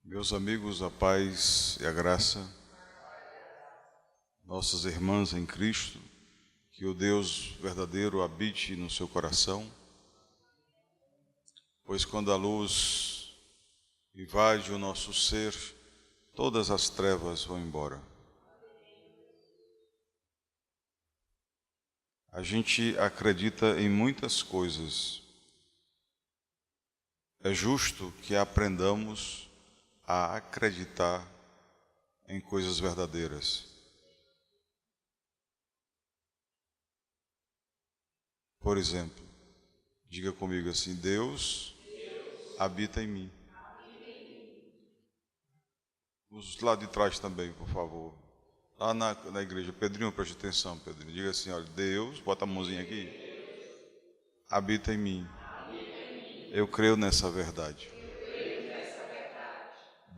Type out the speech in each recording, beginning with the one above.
Meus amigos, a paz e a graça, nossas irmãs em Cristo, que o Deus verdadeiro habite no seu coração, pois quando a luz invade o nosso ser, todas as trevas vão embora. A gente acredita em muitas coisas. É justo que aprendamos a acreditar em coisas verdadeiras. Por exemplo, diga comigo assim: Deus habita em mim. Os lá de trás também, por favor. Lá na igreja. Pedrinho, preste atenção, Pedrinho. Diga assim: olha, Deus, bota a mãozinha aqui, habita em mim. Eu creio nessa verdade.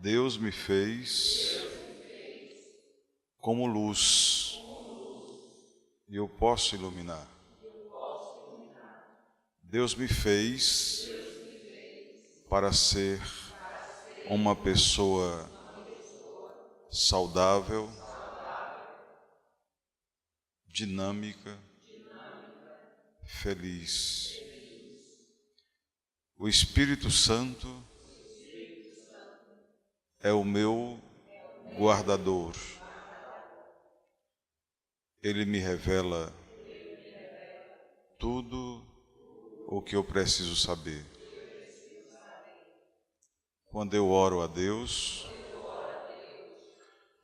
Deus me fez como luz e eu posso iluminar. Deus me fez para ser uma pessoa saudável, dinâmica, feliz. O Espírito Santo é o meu guardador. Ele me revela tudo o que eu preciso saber. Quando eu oro a Deus,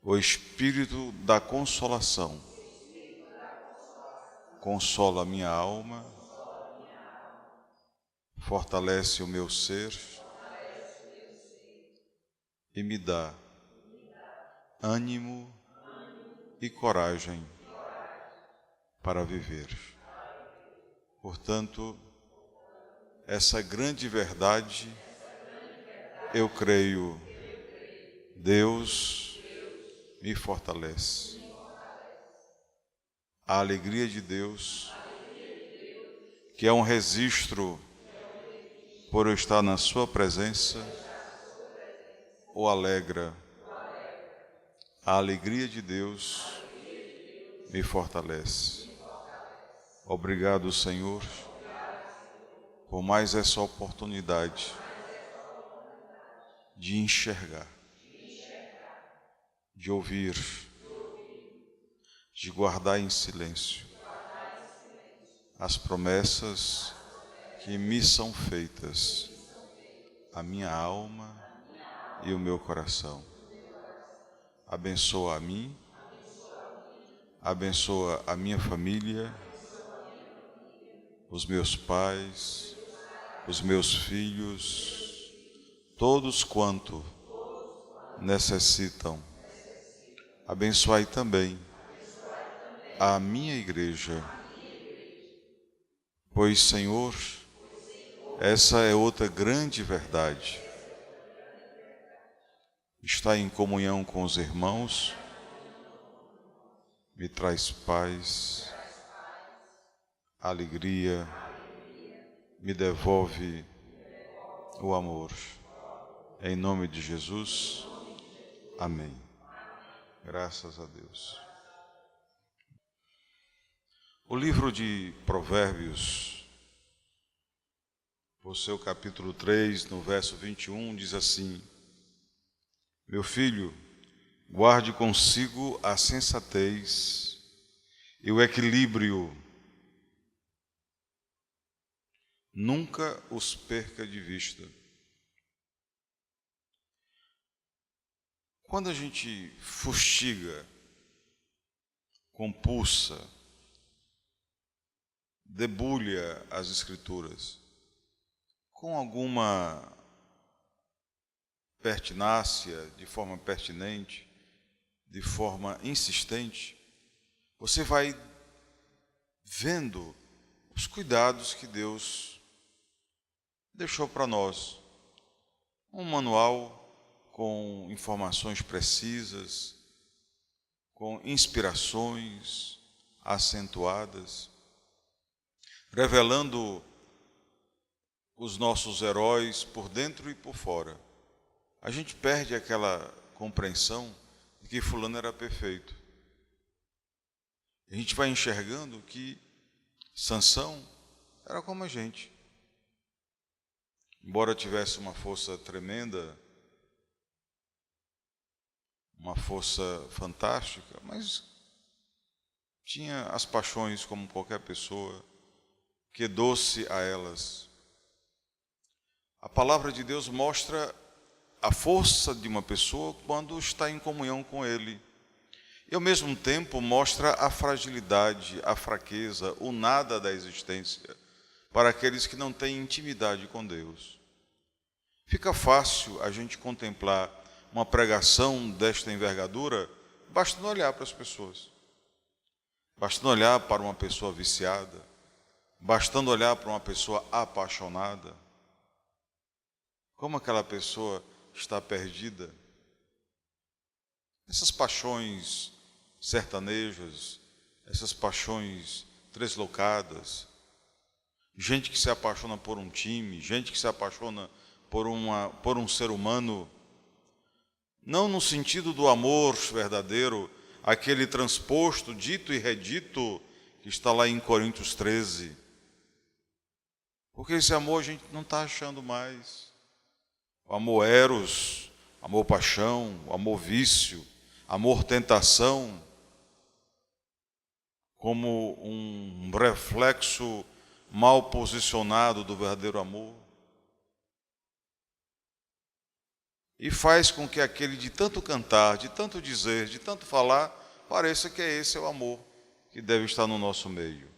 o Espírito da consolação consola a minha alma, fortalece o meu ser e me dá ânimo e coragem para viver. Portanto, essa grande verdade, eu creio, Deus me fortalece. A alegria de Deus, que é um registro por eu estar na sua presença, o alegra. A alegria de Deus me fortalece. Obrigado, Senhor, por mais essa oportunidade de enxergar, de ouvir, de guardar em silêncio as promessas que me são feitas, a minha alma e o meu coração. Abençoa a mim, abençoa a minha família, os meus pais, os meus filhos, todos quanto necessitam. Abençoai também a minha igreja, pois, Senhor, essa é outra grande verdade. Estar em comunhão com os irmãos me traz paz, alegria, me devolve o amor. Em nome de Jesus, amém. Graças a Deus. O livro de Provérbios, o seu capítulo 3, no verso 21, diz assim: Meu filho, guarde consigo a sensatez e o equilíbrio. Nunca os perca de vista. Quando a gente fustiga, compulsa, debulha as Escrituras com alguma pertinácia, de forma pertinente, de forma insistente, você vai vendo os cuidados que Deus deixou para nós. Um manual com informações precisas, com inspirações acentuadas, revelando os nossos heróis por dentro e por fora, a gente perde aquela compreensão de que fulano era perfeito. A gente vai enxergando que Sansão era como a gente. Embora tivesse uma força tremenda, uma força fantástica, mas tinha as paixões como qualquer pessoa, quedou-se a elas. A palavra de Deus mostra a força de uma pessoa quando está em comunhão com Ele. E ao mesmo tempo mostra a fragilidade, a fraqueza, o nada da existência para aqueles que não têm intimidade com Deus. Fica fácil a gente contemplar uma pregação desta envergadura, bastando olhar para as pessoas, bastando olhar para uma pessoa viciada, bastando olhar para uma pessoa apaixonada. Como aquela pessoa está perdida. Essas paixões sertanejas, essas paixões treslocadas, gente que se apaixona por um time, gente que se apaixona por um ser humano, não no sentido do amor verdadeiro, aquele transposto, dito e redito, que está lá em Coríntios 13. Porque esse amor a gente não está achando mais. O amor eros, amor paixão, amor vício, amor tentação, como um reflexo mal posicionado do verdadeiro amor. E faz com que aquele de tanto cantar, de tanto dizer, de tanto falar, pareça que esse é o amor que deve estar no nosso meio.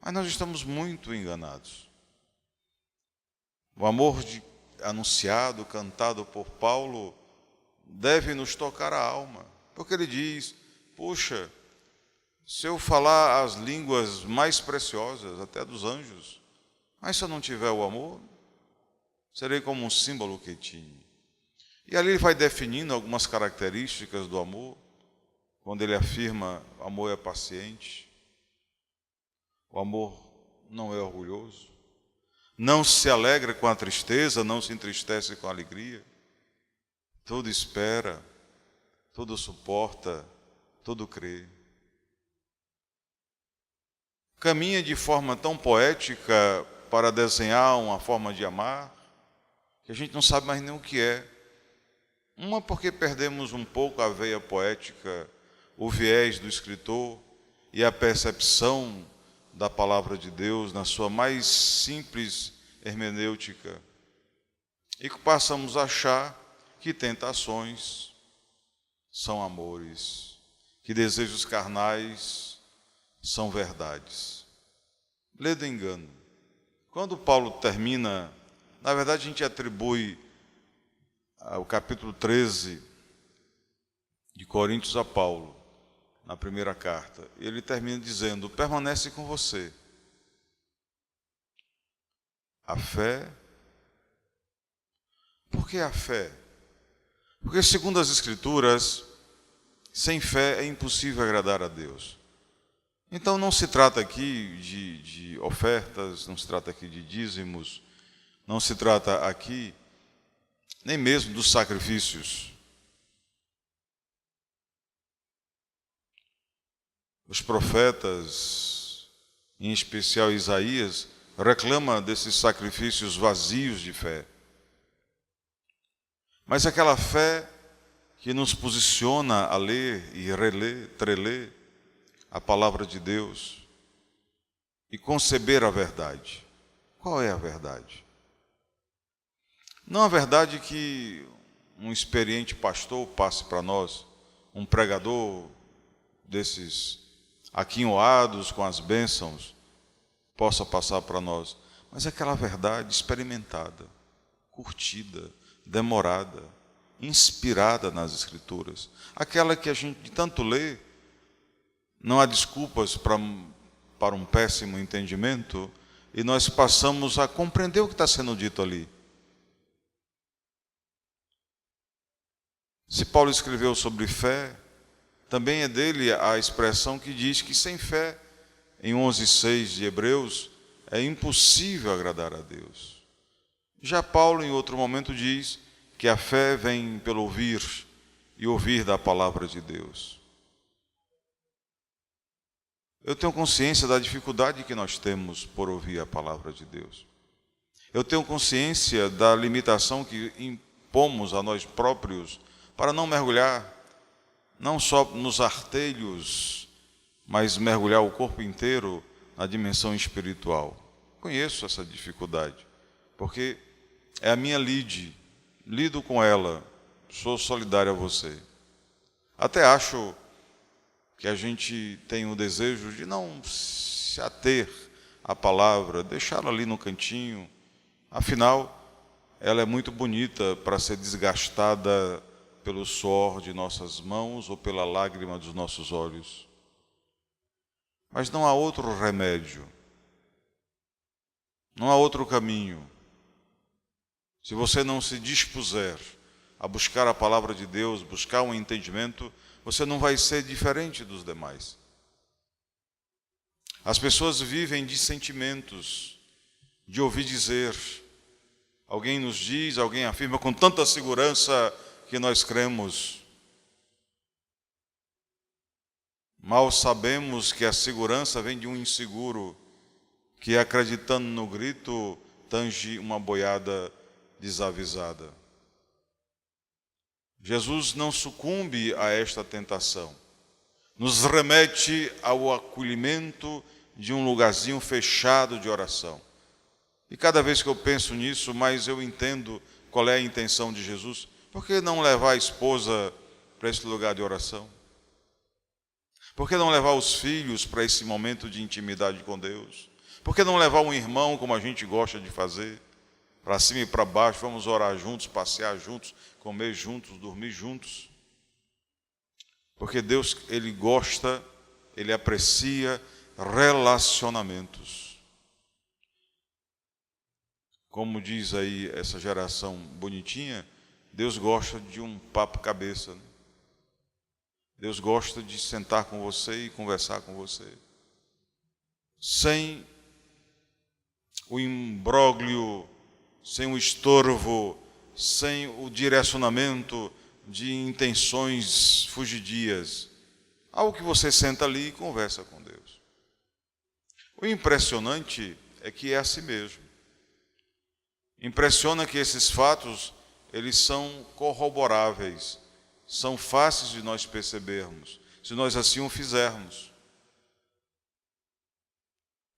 Mas nós estamos muito enganados. O amor anunciado, cantado por Paulo, deve nos tocar a alma. Porque ele diz, puxa, se eu falar as línguas mais preciosas, até dos anjos, mas se eu não tiver o amor, serei como um símbolo que tinha. E ali ele vai definindo algumas características do amor, quando ele afirma, o amor é paciente, o amor não é orgulhoso, não se alegra com a tristeza, não se entristece com a alegria, tudo espera, tudo suporta, tudo crê. Caminha de forma tão poética para desenhar uma forma de amar, que a gente não sabe mais nem o que é. Uma porque perdemos um pouco a veia poética, o viés do escritor e a percepção da palavra de Deus na sua mais simples hermenêutica. E que passamos a achar que tentações são amores, que desejos carnais são verdades. Lê do engano. Quando Paulo termina, na verdade a gente atribui o capítulo 13 de Coríntios a Paulo, na primeira carta. Ele termina dizendo, permanece com você a fé. Por que a fé? Porque segundo as Escrituras, sem fé é impossível agradar a Deus. Então não se trata aqui de ofertas, não se trata aqui de dízimos, não se trata aqui nem mesmo dos sacrifícios. Os profetas, em especial Isaías, reclama desses sacrifícios vazios de fé. Mas aquela fé que nos posiciona a ler e reler, treler a palavra de Deus e conceber a verdade. Qual é a verdade? Não a verdade que um experiente pastor passe para nós, um pregador desses aquinhoados com as bênçãos, possa passar para nós, mas aquela verdade experimentada, curtida, demorada, inspirada nas Escrituras, aquela que a gente de tanto lê, não há desculpas para um péssimo entendimento, e nós passamos a compreender o que está sendo dito ali. Se Paulo escreveu sobre fé, também é dele a expressão que diz que sem fé, em 11:6 de Hebreus, é impossível agradar a Deus. Já Paulo, em outro momento, diz que a fé vem pelo ouvir e ouvir da palavra de Deus. Eu tenho consciência da dificuldade que nós temos por ouvir a palavra de Deus. Eu tenho consciência da limitação que impomos a nós próprios para não mergulhar, não só nos artelhos, mas mergulhar o corpo inteiro na dimensão espiritual. Conheço essa dificuldade, porque é a minha lide, lido com ela, sou solidário a você. Até acho que a gente tem o desejo de não se ater à palavra, deixá-la ali no cantinho. Afinal, ela é muito bonita para ser desgastada pelo suor de nossas mãos ou pela lágrima dos nossos olhos. Mas não há outro remédio, não há outro caminho. Se você não se dispuser a buscar a palavra de Deus, buscar um entendimento, você não vai ser diferente dos demais. As pessoas vivem de sentimentos, de ouvir dizer. Alguém nos diz, alguém afirma com tanta segurança que nós cremos. Mal sabemos que a segurança vem de um inseguro que, acreditando no grito, tange uma boiada desavisada. Jesus não sucumbe a esta tentação. Nos remete ao acolhimento de um lugarzinho fechado de oração. E cada vez que eu penso nisso, mais eu entendo qual é a intenção de Jesus. Por que não levar a esposa para esse lugar de oração? Por que não levar os filhos para esse momento de intimidade com Deus? Por que não levar um irmão, como a gente gosta de fazer, para cima e para baixo, vamos orar juntos, passear juntos, comer juntos, dormir juntos? Porque Deus, Ele gosta, Ele aprecia relacionamentos. Como diz aí essa geração bonitinha, Deus gosta de um papo cabeça, né? Deus gosta de sentar com você e conversar com você. Sem o imbróglio, sem o estorvo, sem o direcionamento de intenções fugidias. Algo que você senta ali e conversa com Deus. O impressionante é que é assim mesmo. Impressiona que esses fatos, eles são corroboráveis, são fáceis de nós percebermos, se nós assim o fizermos.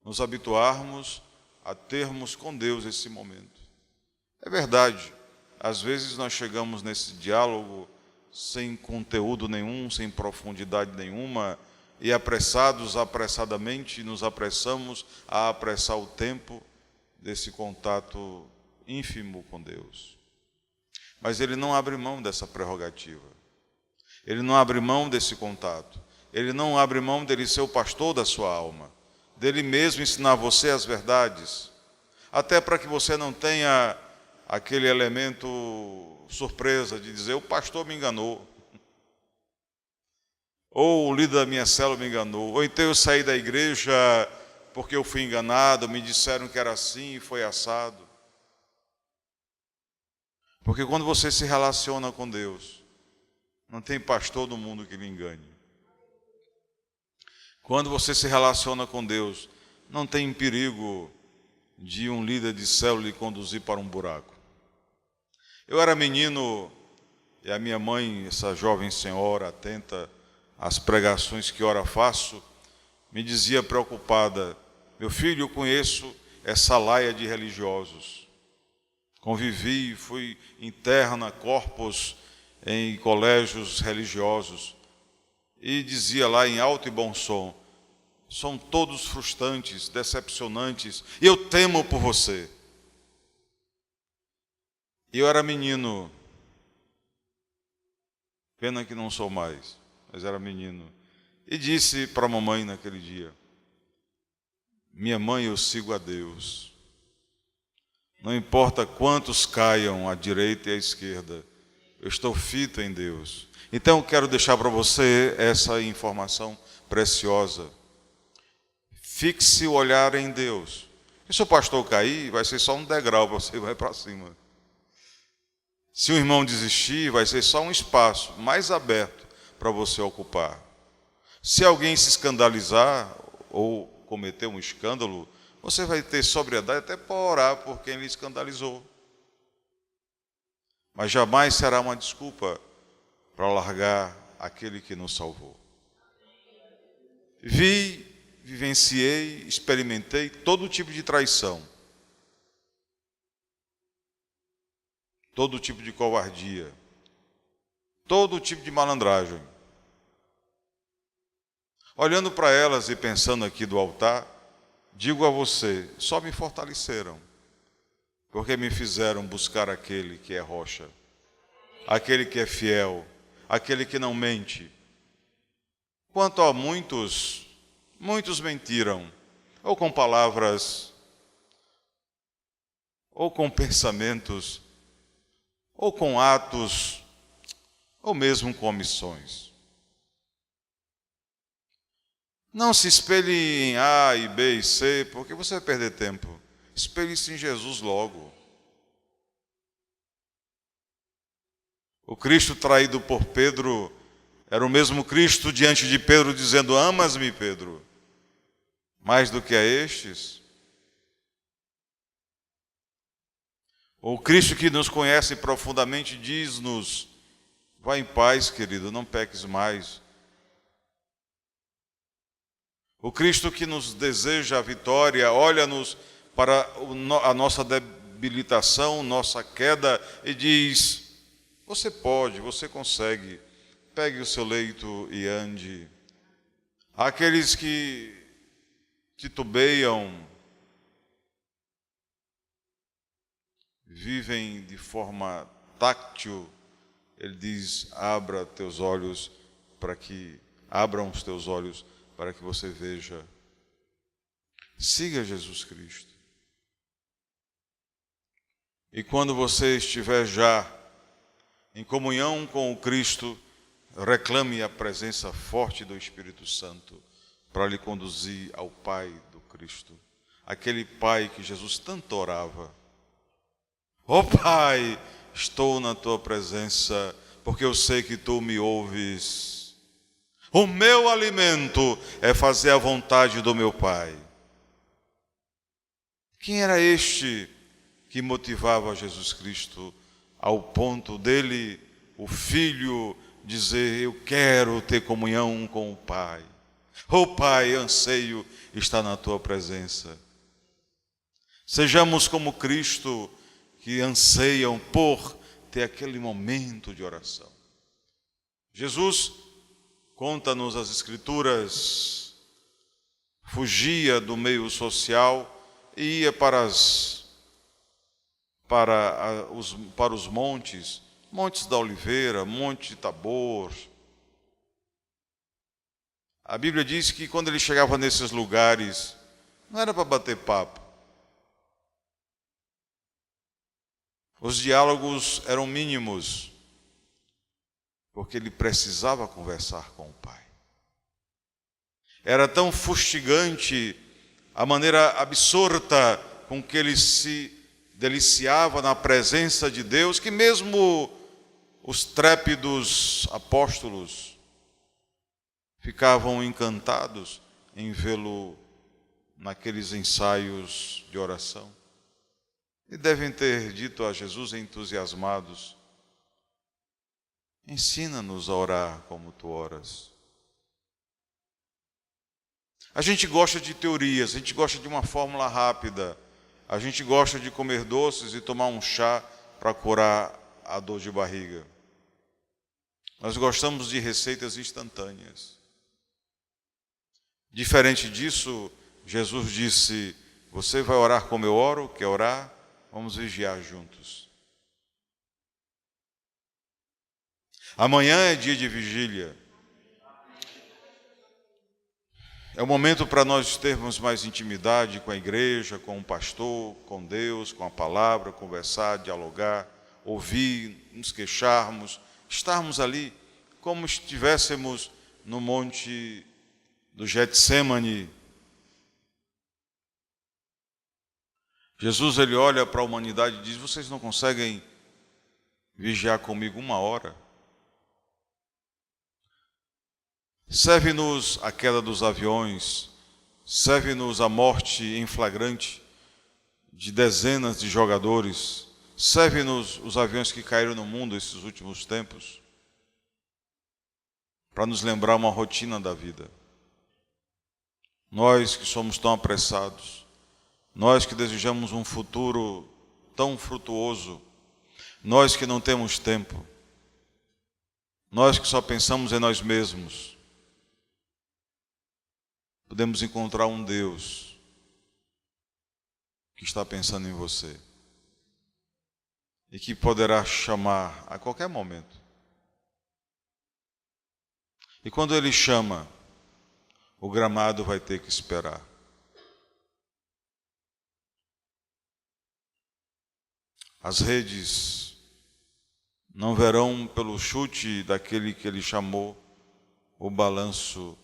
Nos habituarmos a termos com Deus esse momento. É verdade, às vezes nós chegamos nesse diálogo sem conteúdo nenhum, sem profundidade nenhuma, e apressadamente nos apressamos a apressar o tempo desse contato ínfimo com Deus. Mas Ele não abre mão dessa prerrogativa. Ele não abre mão desse contato. Ele não abre mão dele ser o pastor da sua alma, dele mesmo ensinar você as verdades, até para que você não tenha aquele elemento surpresa de dizer: o pastor me enganou, ou o líder da minha célula me enganou, ou então eu saí da igreja porque eu fui enganado, me disseram que era assim e foi assado. Porque quando você se relaciona com Deus, não tem pastor do mundo que lhe engane. Quando você se relaciona com Deus, não tem perigo de um líder de célula lhe conduzir para um buraco. Eu era menino e a minha mãe, essa jovem senhora atenta às pregações que ora faço, me dizia preocupada: meu filho, eu conheço essa laia de religiosos. Convivi, fui interna corpus em colégios religiosos e dizia lá em alto e bom som: são todos frustrantes, decepcionantes, e eu temo por você. E eu era menino, pena que não sou mais, mas era menino, e disse para a mamãe naquele dia: minha mãe, eu sigo a Deus. Não importa quantos caiam à direita e à esquerda, eu estou fito em Deus. Então eu quero deixar para você essa informação preciosa. Fixe o olhar em Deus. E se o pastor cair, vai ser só um degrau para você ir para cima. Se o irmão desistir, vai ser só um espaço mais aberto para você ocupar. Se alguém se escandalizar ou cometer um escândalo, você vai ter sobriedade até para orar por quem lhe escandalizou. Mas jamais será uma desculpa para largar aquele que nos salvou. Vivenciei, experimentei todo tipo de traição, todo tipo de covardia, todo tipo de malandragem. Olhando para elas e pensando aqui do altar, digo a você, só me fortaleceram, porque me fizeram buscar aquele que é rocha, aquele que é fiel, aquele que não mente. Quanto a muitos mentiram, ou com palavras, ou com pensamentos, ou com atos, ou mesmo com omissões. Não se espelhe em A e B e C, porque você vai perder tempo. Espelhe-se em Jesus logo. O Cristo traído por Pedro era o mesmo Cristo diante de Pedro dizendo: amas-me, Pedro, mais do que a estes? O Cristo que nos conhece profundamente diz-nos: vá em paz, querido, não peques mais. O Cristo que nos deseja a vitória, olha-nos para a nossa debilitação, nossa queda e diz: você pode, você consegue, pegue o seu leito e ande. Aqueles que titubeiam, vivem de forma táctil, ele diz: abram os teus olhos para que você veja. Siga Jesus Cristo. E quando você estiver já em comunhão com o Cristo, reclame a presença forte do Espírito Santo para lhe conduzir ao Pai do Cristo. Aquele Pai que Jesus tanto orava. Ó Pai, estou na tua presença, porque eu sei que tu me ouves. O meu alimento é fazer a vontade do meu Pai. Quem era este que motivava Jesus Cristo ao ponto dele, o Filho, dizer: eu quero ter comunhão com o Pai. Oh Pai, anseio estar na tua presença. Sejamos como Cristo, que anseiam por ter aquele momento de oração. Jesus, conta-nos as Escrituras, fugia do meio social e ia para os montes da Oliveira, Monte Tabor. A Bíblia diz que quando ele chegava nesses lugares, não era para bater papo. Os diálogos eram mínimos, porque ele precisava conversar com o Pai. Era tão fustigante a maneira absorta com que ele se deliciava na presença de Deus, que mesmo os trépidos apóstolos ficavam encantados em vê-lo naqueles ensaios de oração. E devem ter dito a Jesus entusiasmados: ensina-nos a orar como tu oras. A gente gosta de teorias, a gente gosta de uma fórmula rápida, a gente gosta de comer doces e tomar um chá para curar a dor de barriga. Nós gostamos de receitas instantâneas. Diferente disso, Jesus disse: você vai orar como eu oro? Quer orar? Vamos vigiar juntos. Amanhã é dia de vigília. É o momento para nós termos mais intimidade com a igreja, com o pastor, com Deus, com a palavra, conversar, dialogar, ouvir, nos queixarmos, estarmos ali como se estivéssemos no monte do Getsêmani. Jesus, ele olha para a humanidade e diz: vocês não conseguem vigiar comigo 1 hora. Serve-nos a queda dos aviões, serve-nos a morte em flagrante de dezenas de jogadores, serve-nos os aviões que caíram no mundo esses últimos tempos, para nos lembrar uma rotina da vida. Nós que somos tão apressados, nós que desejamos um futuro tão frutuoso, nós que não temos tempo, nós que só pensamos em nós mesmos, podemos encontrar um Deus que está pensando em você e que poderá chamar a qualquer momento. E quando Ele chama, o gramado vai ter que esperar. As redes não verão pelo chute daquele que Ele chamou o balanço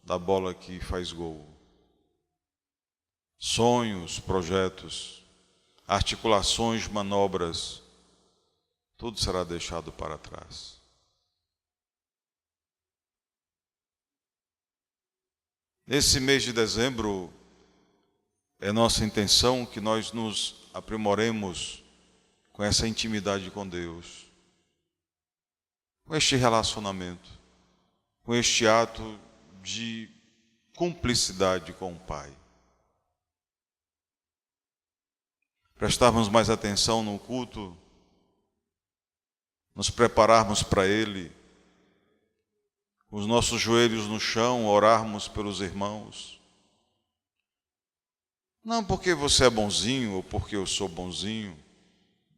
da bola que faz gol. Sonhos, projetos, articulações, manobras, tudo será deixado para trás. Nesse mês de dezembro, é nossa intenção que nós nos aprimoremos com essa intimidade com Deus, com este relacionamento, com este ato de cumplicidade com o Pai. Prestarmos mais atenção no culto, nos prepararmos para ele, com os nossos joelhos no chão, orarmos pelos irmãos. Não porque você é bonzinho ou porque eu sou bonzinho.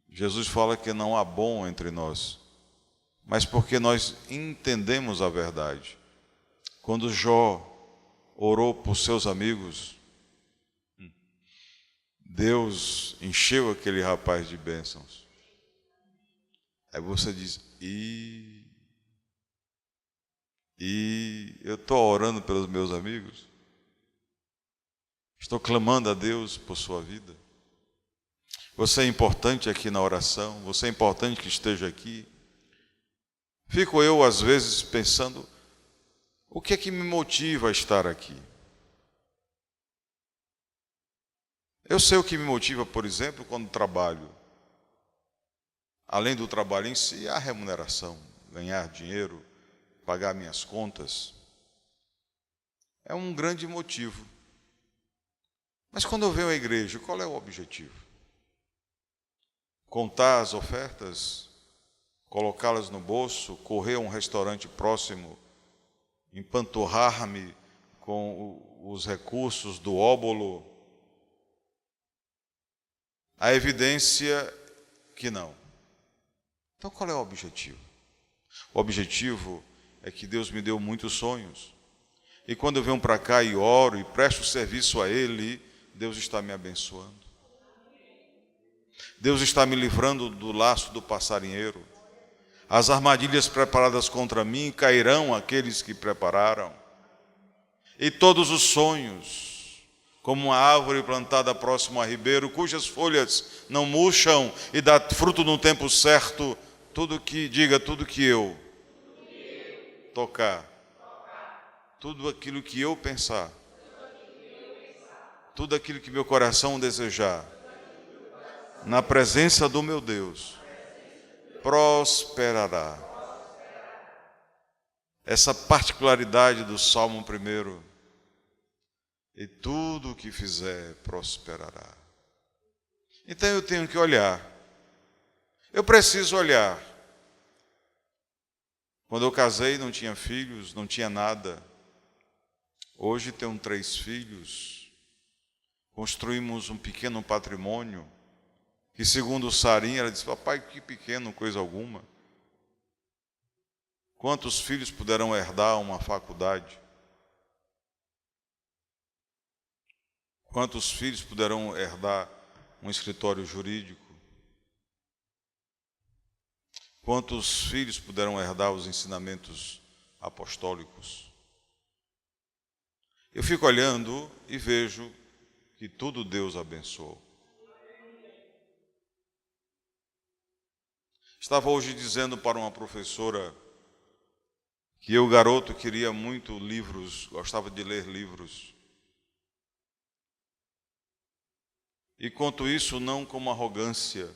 Jesus fala que não há bom entre nós, mas porque nós entendemos a verdade. Quando Jó orou por seus amigos, Deus encheu aquele rapaz de bênçãos. Aí você diz, e eu estou orando pelos meus amigos? Estou clamando a Deus por sua vida? Você é importante aqui na oração? Você é importante que esteja aqui? Fico eu, às vezes, pensando, o que é que me motiva a estar aqui? Eu sei o que me motiva, por exemplo, quando trabalho. Além do trabalho em si, a remuneração, ganhar dinheiro, pagar minhas contas. É um grande motivo. Mas quando eu venho à igreja, qual é o objetivo? Contar as ofertas, colocá-las no bolso, correr a um restaurante próximo, empanturrar-me com os recursos do óbolo? A evidência que não. Então qual é o objetivo? O objetivo é que Deus me deu muitos sonhos. E quando eu venho para cá e oro e presto serviço a Ele, Deus está me abençoando. Deus está me livrando do laço do passarinheiro. As armadilhas preparadas contra mim cairão aqueles que prepararam. E todos os sonhos, como uma árvore plantada próximo a ribeiro, cujas folhas não murcham e dá fruto no tempo certo, tudo que eu tocar, tudo aquilo que eu pensar, tudo aquilo que meu coração desejar, na presença do meu Deus, prosperará. Essa particularidade do Salmo 1, e tudo o que fizer prosperará. Então eu tenho que olhar, eu preciso olhar. Quando eu casei não tinha filhos, não tinha nada. Hoje tenho 3 filhos, construímos um pequeno patrimônio, que segundo Sarinha, ela disse, papai, que pequeno, coisa alguma. Quantos filhos puderão herdar uma faculdade? Quantos filhos puderão herdar um escritório jurídico? Quantos filhos puderão herdar os ensinamentos apostólicos? Eu fico olhando e vejo que tudo Deus abençoou. Estava hoje dizendo para uma professora que eu, garoto, queria muito livros, gostava de ler livros. E conto isso não como arrogância,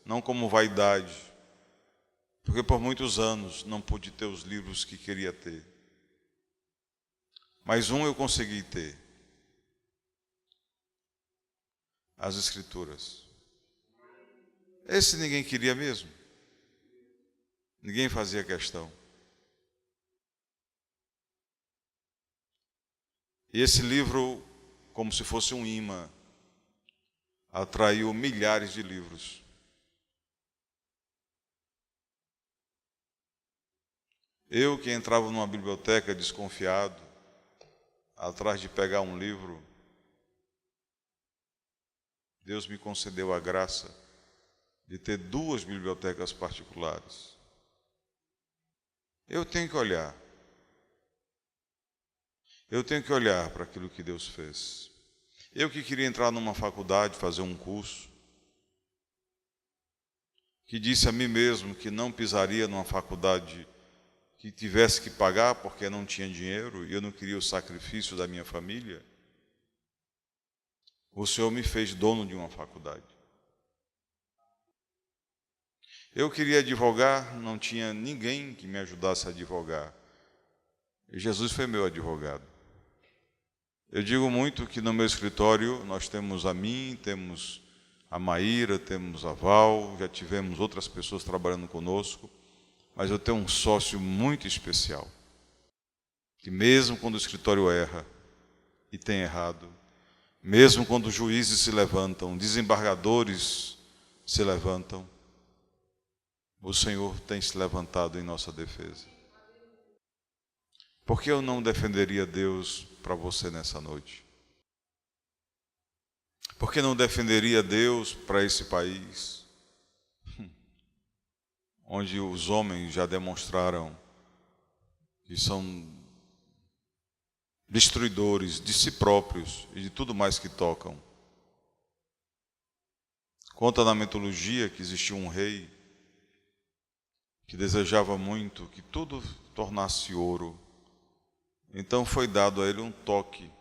não como vaidade, porque por muitos anos não pude ter os livros que queria ter. Mas um eu consegui ter: as Escrituras. Esse ninguém queria mesmo. Ninguém fazia questão. E esse livro, como se fosse um imã, atraiu milhares de livros. Eu, que entrava numa biblioteca desconfiado, atrás de pegar um livro, Deus me concedeu a graça de ter 2 bibliotecas particulares. Eu tenho que olhar. Eu tenho que olhar para aquilo que Deus fez. Eu que queria entrar numa faculdade, fazer um curso, que disse a mim mesmo que não pisaria numa faculdade que tivesse que pagar porque não tinha dinheiro e eu não queria o sacrifício da minha família, o Senhor me fez dono de uma faculdade. Eu queria advogar, não tinha ninguém que me ajudasse a advogar. E Jesus foi meu advogado. Eu digo muito que no meu escritório nós temos a mim, temos a Maíra, temos a Val, já tivemos outras pessoas trabalhando conosco, mas eu tenho um sócio muito especial, que mesmo quando o escritório erra, e tem errado, mesmo quando os juízes se levantam, desembargadores se levantam, o Senhor tem se levantado em nossa defesa. Por que eu não defenderia Deus para você nessa noite? Por que não defenderia Deus para esse país, onde os homens já demonstraram que são destruidores de si próprios e de tudo mais que tocam? Conta na mitologia que existiu um rei que desejava muito que tudo tornasse ouro. Então foi dado a ele um toque,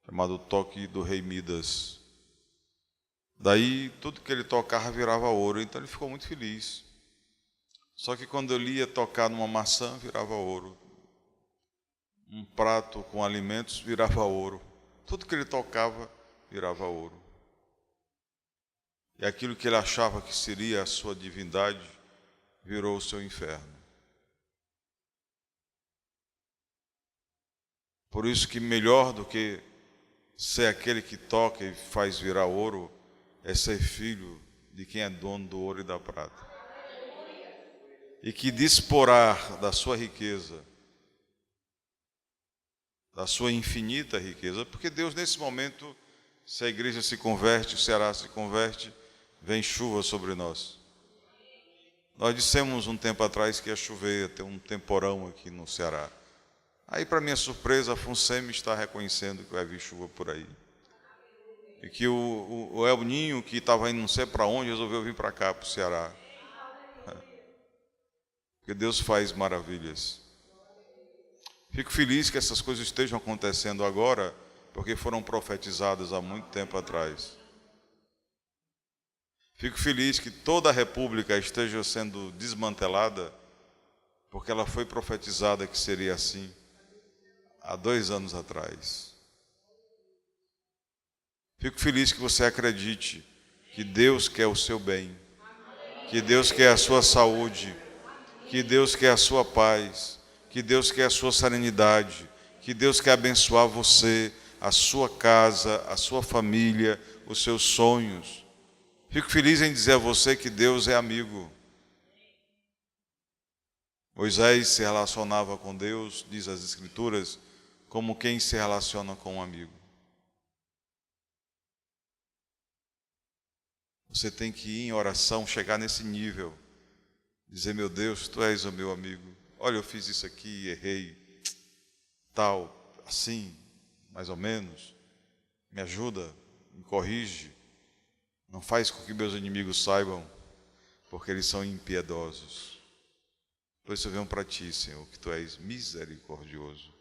chamado toque do rei Midas. Daí tudo que ele tocava virava ouro, então ele ficou muito feliz. Só que quando ele ia tocar numa maçã, virava ouro. Um prato com alimentos virava ouro. Tudo que ele tocava virava ouro. E aquilo que ele achava que seria a sua divindade virou o seu inferno. Por isso que melhor do que ser aquele que toca e faz virar ouro é ser filho de quem é dono do ouro e da prata. E que disporá da sua riqueza, da sua infinita riqueza, porque Deus nesse momento, se a igreja se converte, o Ceará se converte, vem chuva sobre nós. Nós dissemos um tempo atrás que ia chover, ia ter um temporão aqui no Ceará. Aí, para minha surpresa, a FUNSEMI está reconhecendo que vai vir chuva por aí. E que o El Ninho, que estava indo não sei para onde, resolveu vir para cá, para o Ceará. Porque Deus faz maravilhas. Fico feliz que essas coisas estejam acontecendo agora, porque foram profetizadas há muito tempo atrás. Fico feliz que toda a República esteja sendo desmantelada, porque ela foi profetizada que seria assim há 2 anos atrás. Fico feliz que você acredite que Deus quer o seu bem, que Deus quer a sua saúde, que Deus quer a sua paz, que Deus quer a sua serenidade, que Deus quer abençoar você, a sua casa, a sua família, os seus sonhos. Fico feliz em dizer a você que Deus é amigo. Moisés se relacionava com Deus, diz as Escrituras, como quem se relaciona com um amigo. Você tem que ir em oração, chegar nesse nível, dizer: meu Deus, Tu és o meu amigo. Olha, eu fiz isso aqui, errei, tal, assim, mais ou menos. Me ajuda, me corrige. Não faz com que meus inimigos saibam, porque eles são impiedosos. Por isso eu venho para ti, Senhor, que tu és misericordioso.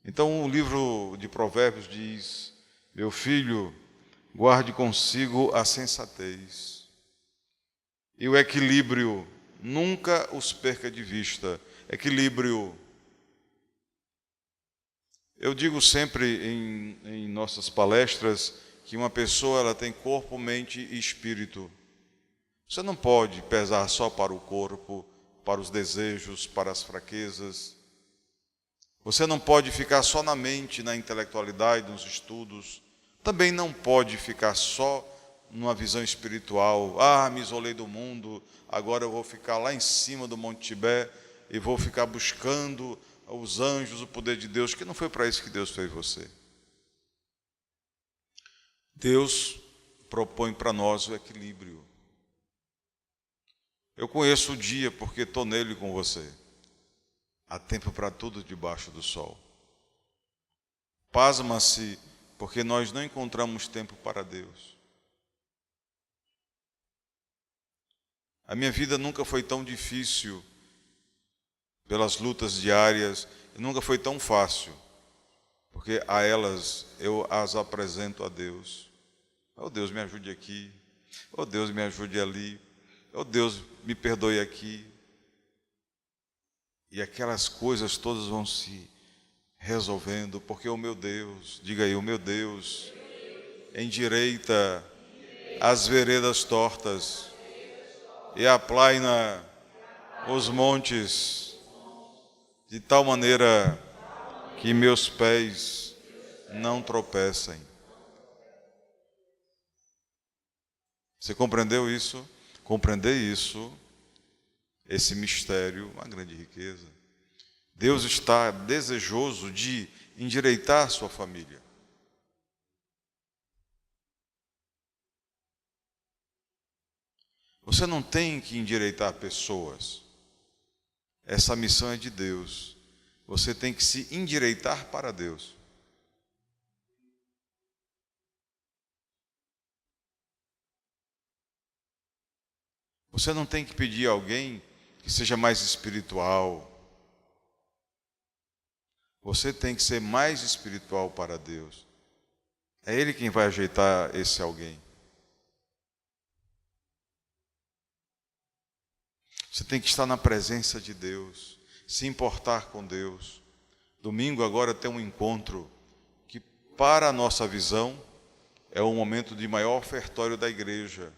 Então o livro de Provérbios diz: meu filho, guarde consigo a sensatez e o equilíbrio, nunca os perca de vista. Equilíbrio. Eu digo sempre em nossas palestras que uma pessoa ela tem corpo, mente e espírito. Você não pode pesar só para o corpo, para os desejos, para as fraquezas. Você não pode ficar só na mente, na intelectualidade, nos estudos. Também não pode ficar só numa visão espiritual. Me isolei do mundo, agora eu vou ficar lá em cima do Monte Tibé e vou ficar buscando os anjos, o poder de Deus, que não foi para isso que Deus fez você. Deus propõe para nós o equilíbrio. Eu conheço o dia porque estou nele com você. Há tempo para tudo debaixo do sol. Pasma-se, porque nós não encontramos tempo para Deus. A minha vida nunca foi tão difícil pelas lutas diárias, e nunca foi tão fácil, porque a elas eu as apresento a Deus. Oh Deus, me ajude aqui. Oh Deus, me ajude ali. Oh Deus, me perdoe aqui. E aquelas coisas todas vão se resolvendo, porque o meu Deus, diga aí, o meu Deus, endireita as veredas tortas e aplaina os montes, de tal maneira que meus pés não tropecem. Você compreendeu isso? Compreender isso, esse mistério, uma grande riqueza. Deus está desejoso de endireitar sua família. Você não tem que endireitar pessoas. Essa missão é de Deus. Você tem que se endireitar para Deus. Você não tem que pedir a alguém que seja mais espiritual. Você tem que ser mais espiritual para Deus. É Ele quem vai ajeitar esse alguém. Você tem que estar na presença de Deus, se importar com Deus. Domingo agora tem um encontro que, para a nossa visão, é o momento de maior ofertório da igreja.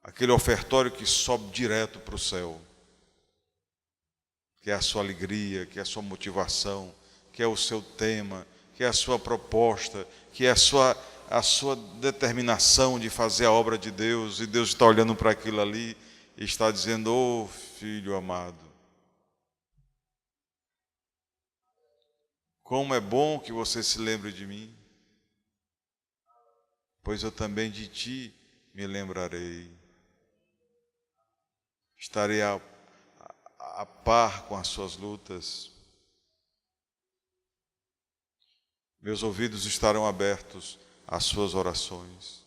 Aquele ofertório que sobe direto para o céu, que é a sua alegria, que é a sua motivação, que é o seu tema, que é a sua proposta, que é a sua determinação de fazer a obra de Deus, e Deus está olhando para aquilo ali e está dizendo: oh, filho amado, como é bom que você se lembre de mim, pois eu também de ti me lembrarei. Estarei a par com as suas lutas. Meus ouvidos estarão abertos às suas orações.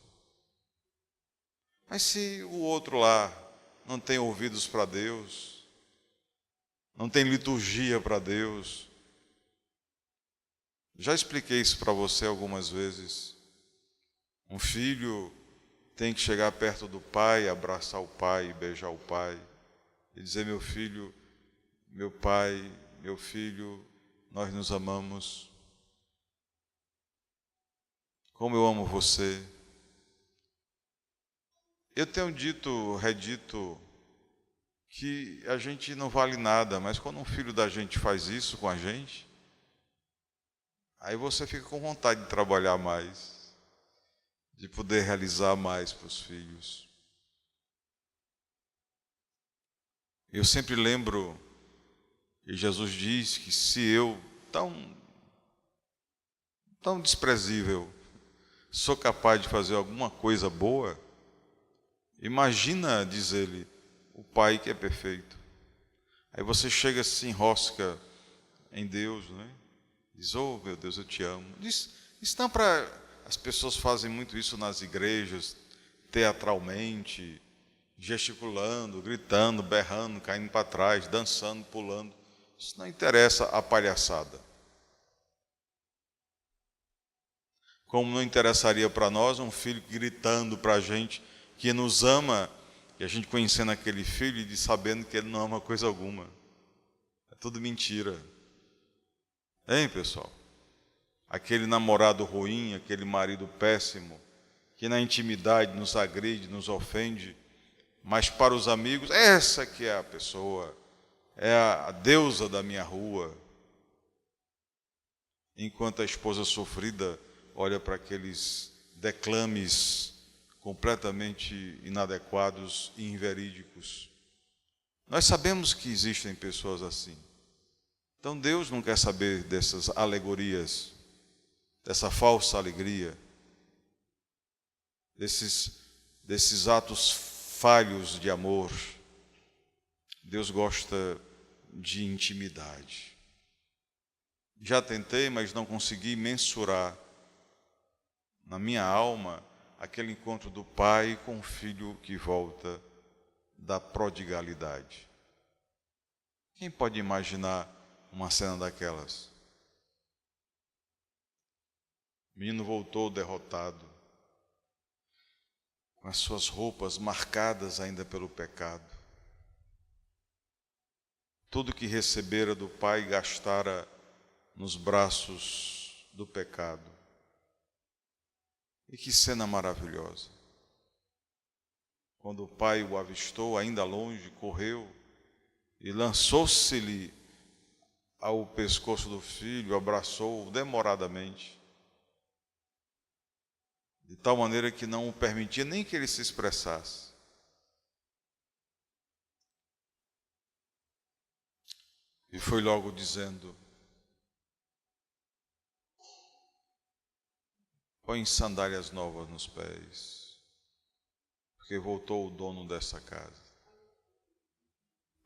Mas se o outro lá não tem ouvidos para Deus, não tem liturgia para Deus, já expliquei isso para você algumas vezes. Um filho tem que chegar perto do pai, abraçar o pai, beijar o pai e dizer: meu filho, meu pai, meu filho, nós nos amamos. Como eu amo você. Eu tenho redito, que a gente não vale nada, mas quando um filho da gente faz isso com a gente, aí você fica com vontade de trabalhar mais, de poder realizar mais para os filhos. Eu sempre lembro que Jesus diz que se eu, tão desprezível, sou capaz de fazer alguma coisa boa, imagina, diz ele, o Pai que é perfeito. Aí você chega, se enrosca em Deus, né? Diz: oh meu Deus, eu te amo. Diz não para... As pessoas fazem muito isso nas igrejas, teatralmente, gesticulando, gritando, berrando, caindo para trás, dançando, pulando. Isso não interessa a palhaçada. Como não interessaria para nós um filho gritando para a gente que nos ama, e a gente conhecendo aquele filho e sabendo que ele não ama coisa alguma. É tudo mentira. Hein, pessoal? Aquele namorado ruim, aquele marido péssimo, que na intimidade nos agride, nos ofende, mas para os amigos, essa que é a pessoa, é a deusa da minha rua. Enquanto a esposa sofrida olha para aqueles declames completamente inadequados e inverídicos. Nós sabemos que existem pessoas assim. Então Deus não quer saber dessas alegorias, dessa falsa alegria, desses atos falhos de amor. Deus gosta de intimidade. Já tentei, mas não consegui mensurar na minha alma aquele encontro do pai com o filho que volta da prodigalidade. Quem pode imaginar uma cena daquelas? O menino voltou derrotado, com as suas roupas marcadas ainda pelo pecado. Tudo que recebera do pai gastara nos braços do pecado. E que cena maravilhosa. Quando o pai o avistou, ainda longe, correu e lançou-se-lhe ao pescoço do filho, abraçou-o demoradamente, de tal maneira que não o permitia nem que ele se expressasse. E foi logo dizendo: põe sandálias novas nos pés, porque voltou o dono dessa casa.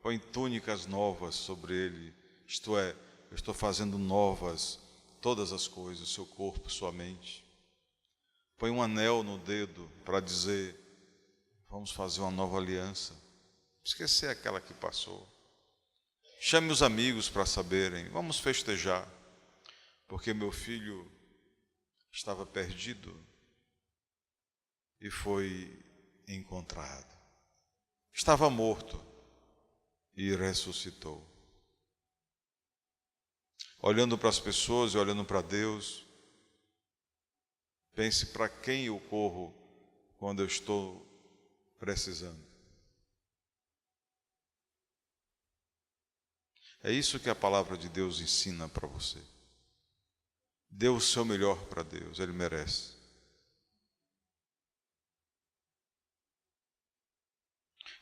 Põe túnicas novas sobre ele, isto é, eu estou fazendo novas todas as coisas, seu corpo, sua mente. Põe um anel no dedo para dizer: vamos fazer uma nova aliança. Esquecer aquela que passou. Chame os amigos para saberem, vamos festejar, porque meu filho estava perdido e foi encontrado. Estava morto e ressuscitou. Olhando para as pessoas e olhando para Deus, pense para quem eu corro quando eu estou precisando. É isso que a palavra de Deus ensina para você. Dê o seu melhor para Deus, Ele merece.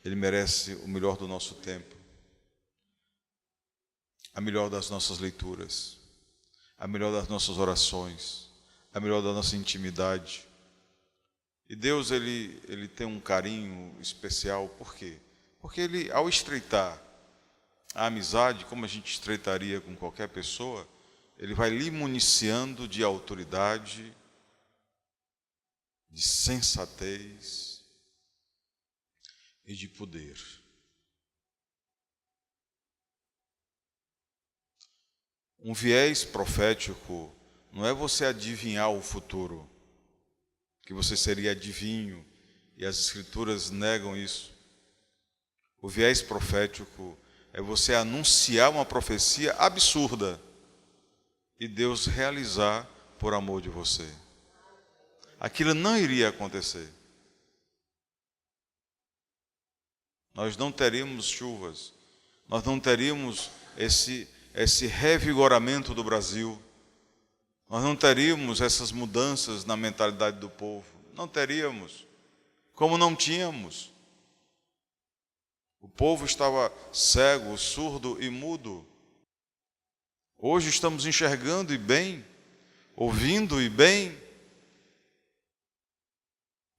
Ele merece o melhor do nosso tempo, a melhor das nossas leituras, a melhor das nossas orações, a melhor da nossa intimidade. E Deus, Ele tem um carinho especial, por quê? Porque Ele, ao estreitar a amizade, como a gente estreitaria com qualquer pessoa, Ele vai lhe municiando de autoridade, de sensatez e de poder. Um viés profético não é você adivinhar o futuro, que você seria adivinho, e as Escrituras negam isso. O viés profético é você anunciar uma profecia absurda e Deus realizar por amor de você. Aquilo não iria acontecer. Nós não teríamos chuvas, nós não teríamos esse revigoramento do Brasil, nós não teríamos essas mudanças na mentalidade do povo, não teríamos, como não tínhamos. O povo estava cego, surdo e mudo. Hoje estamos enxergando e bem, ouvindo e bem,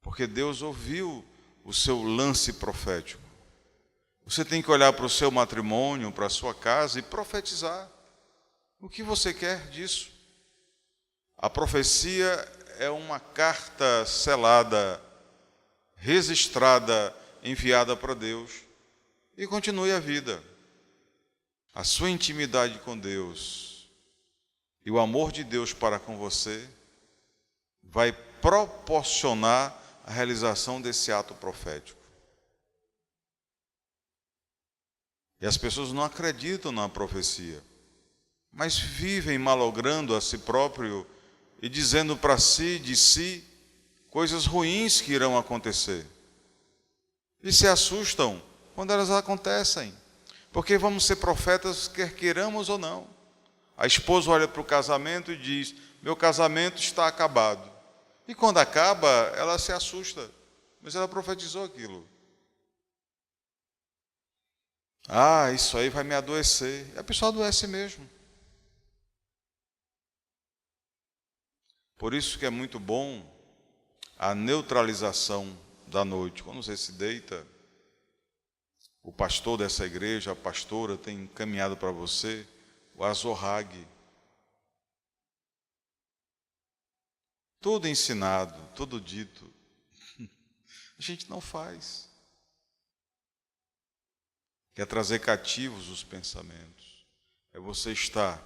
porque Deus ouviu o seu lance profético. Você tem que olhar para o seu matrimônio, para a sua casa e profetizar. O que você quer disso? A profecia é uma carta selada, registrada, enviada para Deus, e continue a vida. A sua intimidade com Deus e o amor de Deus para com você vai proporcionar a realização desse ato profético. E as pessoas não acreditam na profecia, mas vivem malogrando a si próprio e dizendo para si, de si, coisas ruins que irão acontecer. E se assustam quando elas acontecem, porque vamos ser profetas quer queiramos ou não. A esposa olha para o casamento e diz: meu casamento está acabado. E quando acaba, ela se assusta, mas ela profetizou aquilo. Ah, isso aí vai me adoecer. E a pessoa adoece mesmo. Por isso que é muito bom a neutralização da noite. Quando você se deita, o pastor dessa igreja, a pastora, tem encaminhado para você o azorrague. Tudo ensinado, tudo dito. A gente não faz. Quer trazer cativos os pensamentos. É você estar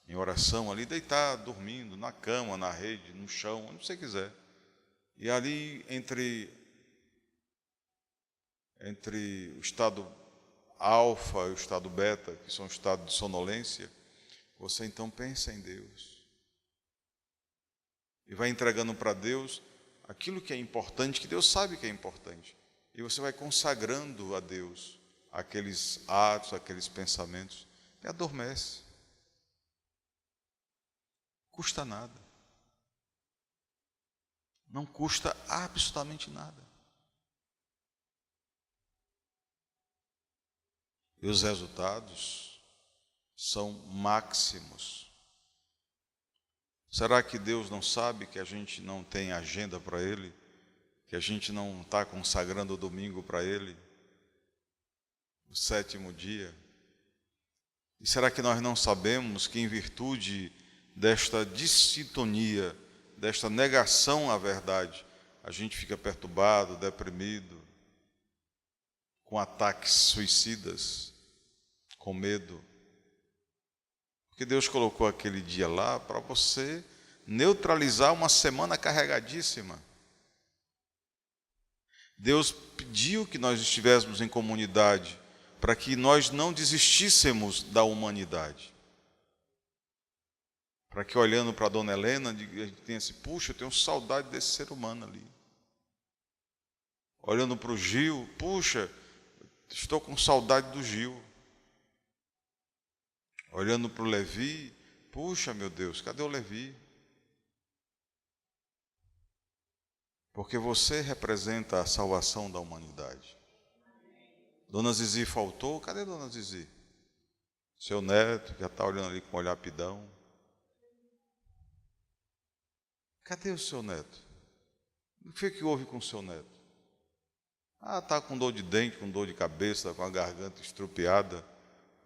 em oração ali, deitado, dormindo, na cama, na rede, no chão, onde você quiser. E ali entre o estado alfa e o estado beta, que são estados de sonolência, você então pensa em Deus. E vai entregando para Deus aquilo que é importante, que Deus sabe que é importante. E você vai consagrando a Deus aqueles atos, aqueles pensamentos, e adormece. Custa nada. Não custa absolutamente nada. E os resultados são máximos. Será que Deus não sabe que a gente não tem agenda para Ele? Que a gente não está consagrando o domingo para Ele? O 7º dia? E será que nós não sabemos que, em virtude desta dissintonia, desta negação à verdade, a gente fica perturbado, deprimido, com ataques suicidas, com medo? Porque Deus colocou aquele dia lá para você neutralizar uma semana carregadíssima. Deus pediu que nós estivéssemos em comunidade para que nós não desistíssemos da humanidade. Para que, olhando para a dona Helena, a gente tenha assim: puxa, eu tenho saudade desse ser humano ali. Olhando para o Gil: puxa, estou com saudade do Gil. Olhando para o Levi: puxa, meu Deus, cadê o Levi? Porque você representa a salvação da humanidade. Dona Zizi faltou? Cadê Dona Zizi? Seu neto já está olhando ali com um olhar pidão. Cadê o seu neto? O que foi que houve com o seu neto? Ah, está com dor de dente, com dor de cabeça, com a garganta estrupiada.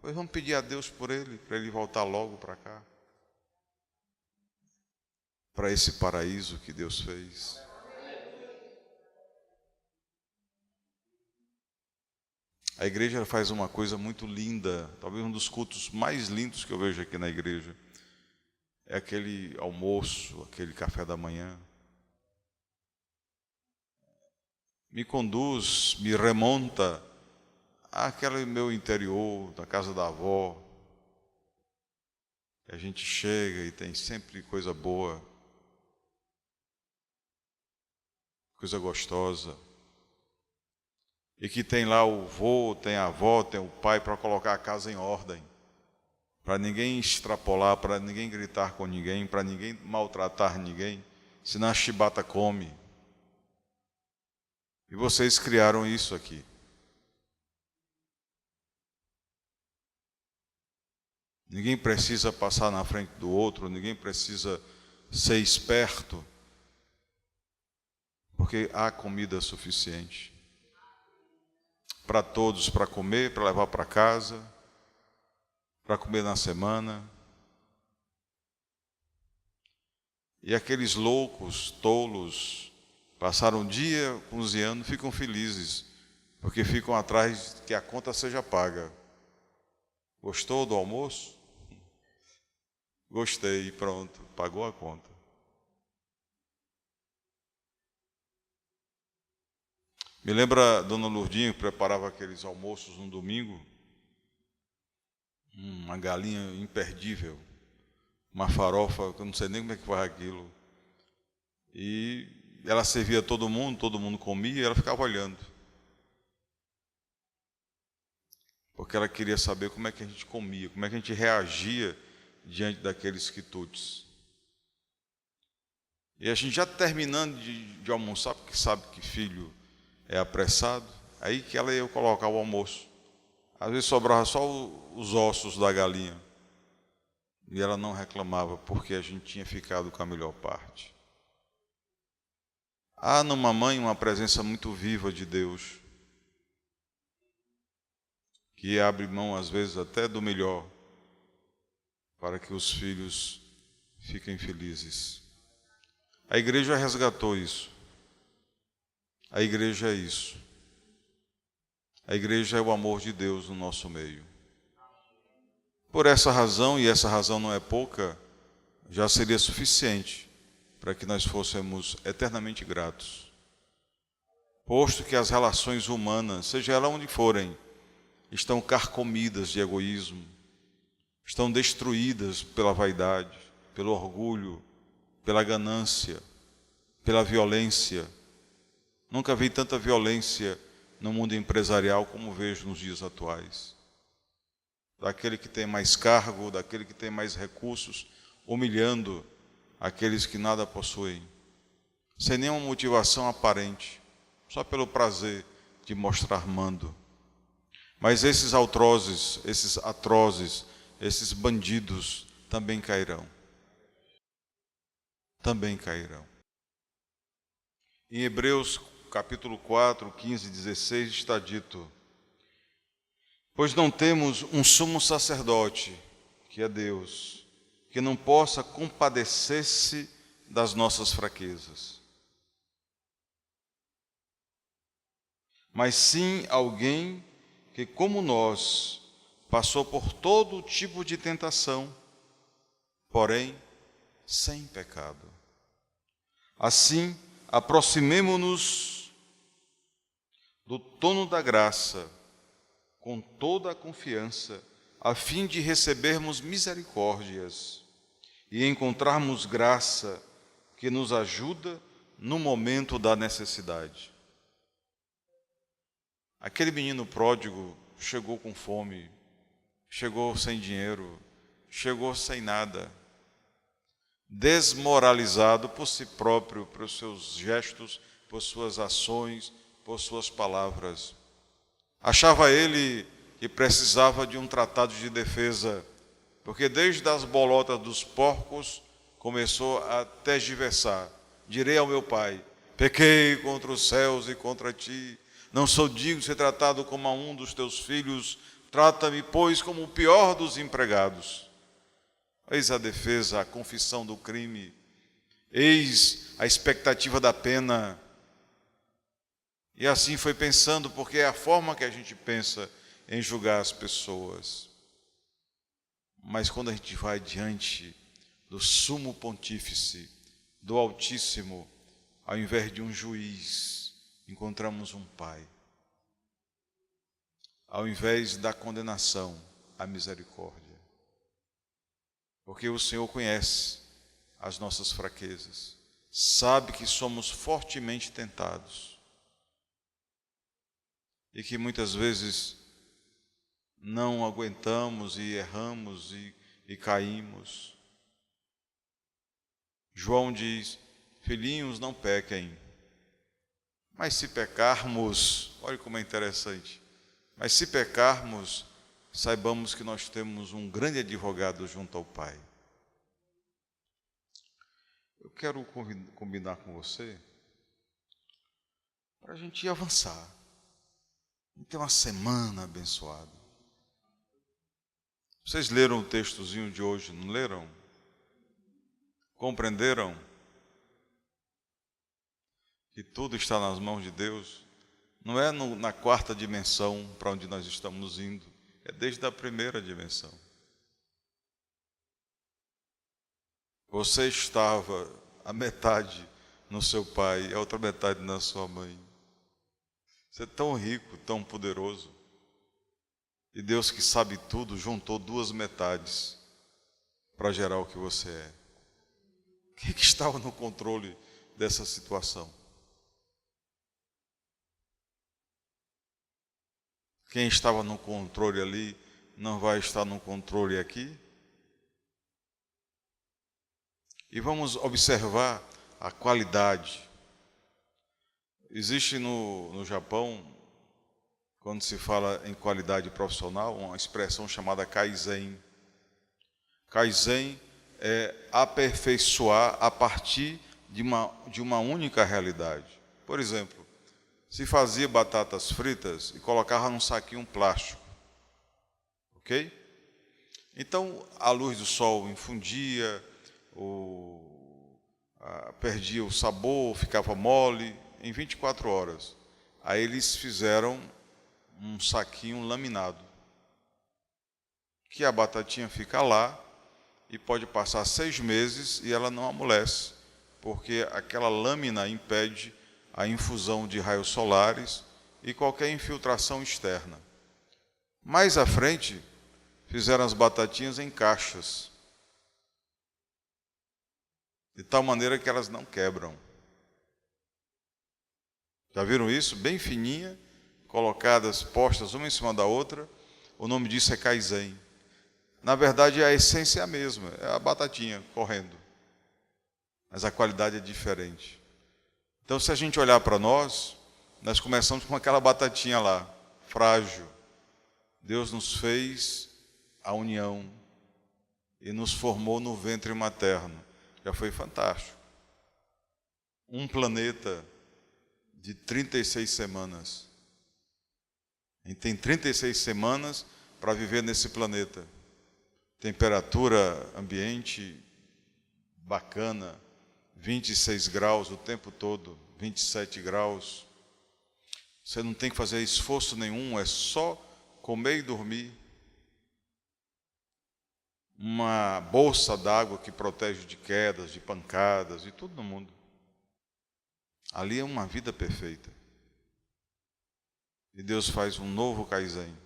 Pois vamos pedir a Deus por ele, para ele voltar logo para cá. Para esse paraíso que Deus fez. A igreja faz uma coisa muito linda, talvez um dos cultos mais lindos que eu vejo aqui na igreja. É aquele almoço, aquele café da manhã. Me conduz, me remonta àquele meu interior, da casa da avó. A gente chega e tem sempre coisa boa, coisa gostosa. E que tem lá o vô, tem a avó, tem o pai para colocar a casa em ordem. Para ninguém extrapolar, para ninguém gritar com ninguém, para ninguém maltratar ninguém, senão a chibata come. E vocês criaram isso aqui. Ninguém precisa passar na frente do outro, ninguém precisa ser esperto, porque há comida suficiente para todos, para comer, para levar para casa, para comer na semana. E aqueles loucos, tolos, Passaram o dia cozinhando, ficam felizes, porque ficam atrás que a conta seja paga. Gostou do almoço? Gostei, pronto, pagou a conta. Me lembra a dona Lourdinha que preparava aqueles almoços no domingo, uma galinha imperdível, uma farofa, que eu não sei nem como é que faz aquilo. E ela servia todo mundo comia e ela ficava olhando. Porque ela queria saber como é que a gente comia, como é que a gente reagia diante daqueles quitutes. E a gente já terminando de almoçar, porque sabe que filho é apressado, aí que ela ia colocar o almoço. Às vezes sobrava só os ossos da galinha. E ela não reclamava, porque a gente tinha ficado com a melhor parte. Há numa mãe uma presença muito viva de Deus, que abre mão às vezes até do melhor, para que os filhos fiquem felizes. A igreja resgatou isso. A igreja é isso. A igreja é o amor de Deus no nosso meio. Por essa razão, e essa razão não é pouca, já seria suficiente para que nós fôssemos eternamente gratos. Posto que as relações humanas, seja ela onde forem, estão carcomidas de egoísmo, estão destruídas pela vaidade, pelo orgulho, pela ganância, pela violência. Nunca vi tanta violência no mundo empresarial como vejo nos dias atuais. Daquele que tem mais cargo, daquele que tem mais recursos, humilhando aqueles que nada possuem, sem nenhuma motivação aparente, só pelo prazer de mostrar mando. Mas esses atrozes, esses bandidos também cairão. Também cairão. Em Hebreus capítulo 4, 15 e 16 está dito: pois não temos um sumo sacerdote, que é Deus, que não possa compadecer-se das nossas fraquezas, mas sim alguém que, como nós, passou por todo tipo de tentação, porém sem pecado. Assim, aproximemo-nos do trono da graça com toda a confiança, a fim de recebermos misericórdias e encontrarmos graça que nos ajuda no momento da necessidade. Aquele menino pródigo chegou com fome, chegou sem dinheiro, chegou sem nada, desmoralizado por si próprio, pelos seus gestos, por suas ações, por suas palavras. Achava ele que precisava de um tratado de defesa, porque desde as bolotas dos porcos começou a tergiversar. Direi ao meu pai: pequei contra os céus e contra ti, não sou digno de ser tratado como a um dos teus filhos, trata-me, pois, como o pior dos empregados. Eis a defesa, a confissão do crime, eis a expectativa da pena. E assim foi pensando, porque é a forma que a gente pensa em julgar as pessoas. Mas quando a gente vai diante do sumo pontífice, do Altíssimo, ao invés de um juiz, encontramos um Pai. Ao invés da condenação, a misericórdia. Porque o Senhor conhece as nossas fraquezas, sabe que somos fortemente tentados e que muitas vezes não aguentamos e erramos e caímos. João diz: filhinhos, não pequem, mas se pecarmos, olha como é interessante, mas se pecarmos, saibamos que nós temos um grande advogado junto ao Pai. Eu quero combinar com você para a gente ir avançar. Ter uma semana abençoada. Vocês leram o textozinho de hoje, não leram? Compreenderam? que tudo está nas mãos de Deus, não é na quarta dimensão para onde nós estamos indo, é desde a primeira dimensão. Você estava a metade no seu pai e a outra metade na sua mãe. Você é tão rico, tão poderoso. E Deus, que sabe tudo, juntou duas metades para gerar o que você é. Quem é que estava no controle dessa situação? Quem estava no controle ali não vai estar no controle aqui? E vamos observar a qualidade. Existe no Japão, quando se fala em qualidade profissional, uma expressão chamada Kaizen. Kaizen é aperfeiçoar a partir de uma única realidade. Por exemplo, se fazia batatas fritas e colocava num saquinho plástico, ok? Então, a luz do sol infundia, perdia o sabor, ficava mole, em 24 horas. Aí eles fizeram um saquinho laminado, que a batatinha fica lá e pode passar 6 meses e ela não amolece, porque aquela lâmina impede a infusão de raios solares e qualquer infiltração externa. Mais à frente, fizeram as batatinhas em caixas, de tal maneira que elas não quebram. Já viram isso? Bem fininha, colocadas, postas uma em cima da outra. O nome disso é Kaizen. Na verdade, a essência é a mesma, é a batatinha correndo. Mas a qualidade é diferente. Então, se a gente olhar para nós começamos com aquela batatinha lá, frágil. Deus nos fez a união e nos formou no ventre materno. Já foi fantástico. Um planeta de 36 semanas. A gente tem 36 semanas para viver nesse planeta. Temperatura ambiente bacana, 26 graus o tempo todo, 27 graus. Você não tem que fazer esforço nenhum, é só comer e dormir. Uma bolsa d'água que protege de quedas, de pancadas, de tudo no mundo. Ali é uma vida perfeita. E Deus faz um novo Kaizen.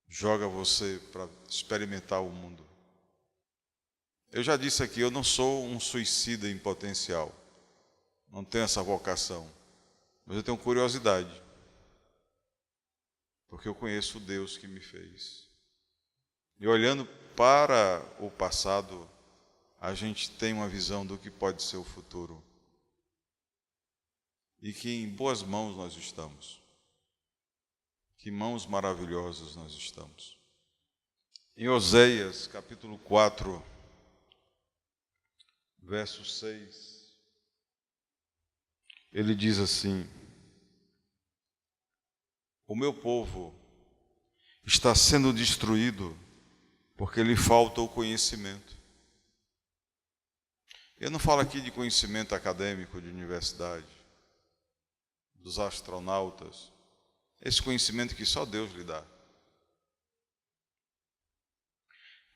Joga você para experimentar o mundo. Eu já disse aqui, eu não sou um suicida em potencial. Não tenho essa vocação. Mas eu tenho curiosidade. Porque eu conheço o Deus que me fez. E olhando para o passado, a gente tem uma visão do que pode ser o futuro. E que em boas mãos nós estamos. Que mãos maravilhosas nós estamos. Em Oséias, capítulo 4, verso 6, ele diz assim: o meu povo está sendo destruído porque lhe falta o conhecimento. Eu não falo aqui de conhecimento acadêmico de universidade, dos astronautas, esse conhecimento que só Deus lhe dá.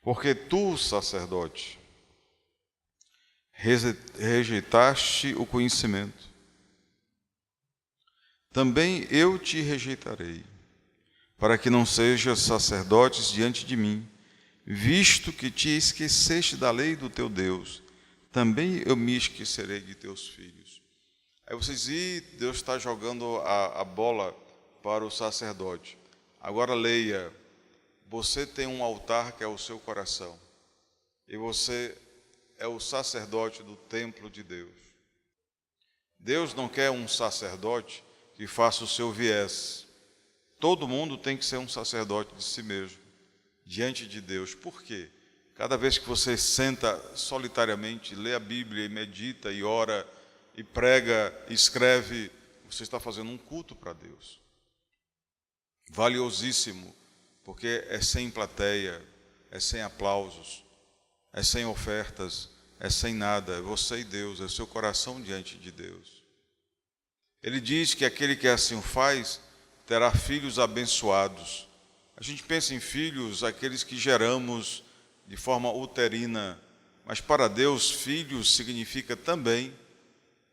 Porque tu, sacerdote, rejeitaste o conhecimento, também eu te rejeitarei, para que não sejas sacerdotes diante de mim, visto que te esqueceste da lei do teu Deus, também eu me esquecerei de teus filhos. Aí vocês dizem, Deus está jogando a bola para o sacerdote. Agora leia, você tem um altar que é o seu coração, e você é o sacerdote do templo de Deus. Deus não quer um sacerdote que faça o seu viés. Todo mundo tem que ser um sacerdote de si mesmo, diante de Deus. Por quê? Cada vez que você senta solitariamente, lê a Bíblia e medita e ora e prega, e escreve, você está fazendo um culto para Deus. Valiosíssimo, porque é sem plateia, é sem aplausos, é sem ofertas, é sem nada, é você e Deus, é o seu coração diante de Deus. Ele diz que aquele que assim o faz terá filhos abençoados. A gente pensa em filhos, aqueles que geramos de forma uterina, mas para Deus, filhos significa também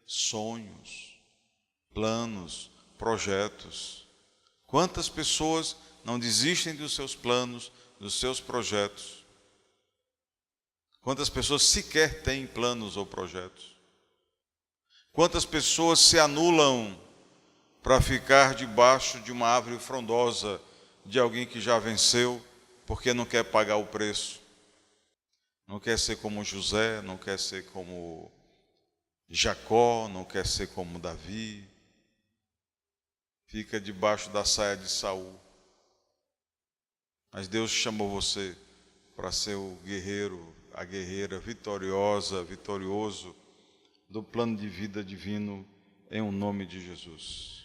sonhos, planos, projetos. Quantas pessoas não desistem dos seus planos, dos seus projetos? Quantas pessoas sequer têm planos ou projetos? Quantas pessoas se anulam para ficar debaixo de uma árvore frondosa de alguém que já venceu, porque não quer pagar o preço? Não quer ser como José, não quer ser como Jacó, não quer ser como Davi. Fica debaixo da saia de Saul. Mas Deus chamou você para ser o guerreiro, a guerreira vitoriosa, vitorioso do plano de vida divino, em o nome de Jesus.